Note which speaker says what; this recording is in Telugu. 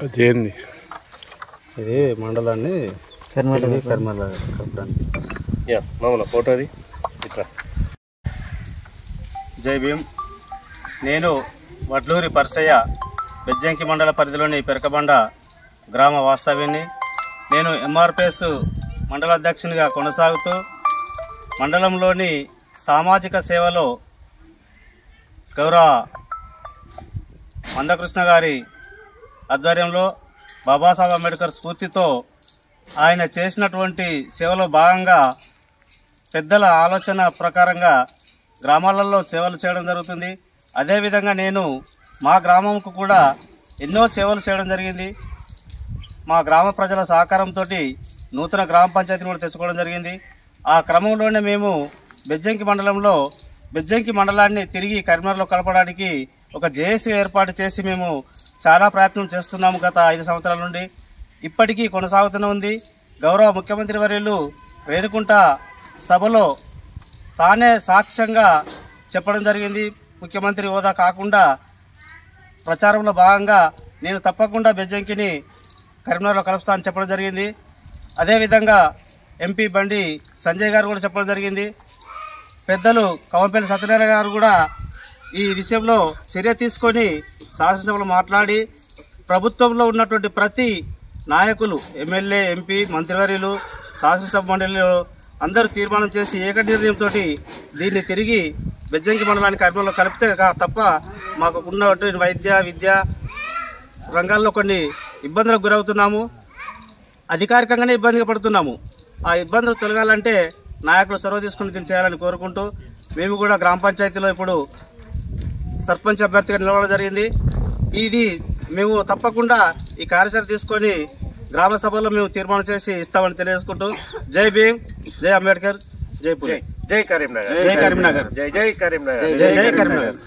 Speaker 1: అదేంది ఇది మండలాన్ని కర్మల కప్పడానికి
Speaker 2: మామూలు ఫోటో అది ఇట్లా. జై భీమ్. నేను వడ్లూరి పర్సయ్య, బెజ్జంకి మండల పరిధిలోని పెరకబండ గ్రామ వాస్తవ్యాన్ని. నేను ఎంఆర్పిఎస్ మండల అధ్యక్షునిగా కొనసాగుతూ మండలంలోని సామాజిక సేవలో గౌరవ మందకృష్ణ గారి ఆధ్వర్యంలో బాబాసాహెబ్ అంబేద్కర్ స్ఫూర్తితో ఆయన చేసినటువంటి సేవలో భాగంగా పెద్దల ఆలోచన ప్రకారంగా గ్రామాలలో సేవలు చేయడం జరుగుతుంది. అదేవిధంగా నేను మా గ్రామంకు కూడా ఎన్నో సేవలు చేయడం జరిగింది. మా గ్రామ ప్రజల సహకారంతో నూతన గ్రామ పంచాయతీని కూడా తెచ్చుకోవడం జరిగింది. ఆ క్రమంలోనే మేము బెజ్జంకి మండలంలో బెజ్జంకి మండలాన్ని తిరిగి కరీంనగర్లో కలపడానికి ఒక జేఏసీ ఏర్పాటు చేసి మేము చాలా ప్రయత్నం చేస్తున్నాము. గత 5 సంవత్సరాల నుండి ఇప్పటికీ కొనసాగుతూనే ఉంది. గౌరవ ముఖ్యమంత్రి వర్యులు రేణుకుంట సభలో తానే సాక్ష్యంగా చెప్పడం జరిగింది. ముఖ్యమంత్రి హోదా కాకుండా ప్రచారంలో భాగంగా నేను తప్పకుండా బెజ్జంకిని కరీంనగర్లో కలుపుతా అని చెప్పడం జరిగింది. అదేవిధంగా ఎంపీ బండి సంజయ్ గారు కూడా చెప్పడం జరిగింది. పెద్దలు కవంపల్లి సత్యనారాయణ గారు కూడా ఈ విషయంలో చర్య తీసుకొని శాసనసభలో మాట్లాడి ప్రభుత్వంలో ఉన్నటువంటి ప్రతి నాయకులు, ఎమ్మెల్యే, ఎంపీ, మంత్రివర్యులు, శాసనసభ మండలిలో అందరూ తీర్మానం చేసి ఏకనిర్ణయంతో దీన్ని తిరిగి బెజ్జంకి మండలానికి కరీంనగర్లో కలిపితే తప్ప మాకు ఉన్నటువంటి వైద్య, విద్య రంగాల్లో కొన్ని ఇబ్బందులకు గురవుతున్నాము. అధికారికంగానే ఇబ్బంది పడుతున్నాము. ఆ ఇబ్బందులు తొలగాలంటే నాయకులు చొరవ తీసుకుని దీన్ని చేయాలని కోరుకుంటూ మేము కూడా గ్రామ పంచాయతీలో ఇప్పుడు సర్పంచ్ అభ్యర్థిగా నిలవడం జరిగింది. ఇది మేము తప్పకుండా ఈ కార్యాచరణ తీసుకొని గ్రామ సభలో మేము తీర్మానం చేసి ఇస్తామని తెలియజేసుకుంటూ జై భీమ్, జై అంబేద్కర్, జై పూలే,
Speaker 3: జై కరీంనగర్,
Speaker 2: జై కరీంనగర్,
Speaker 3: జై జై కరీంనగర్,
Speaker 2: జై జై కరీంనగర్.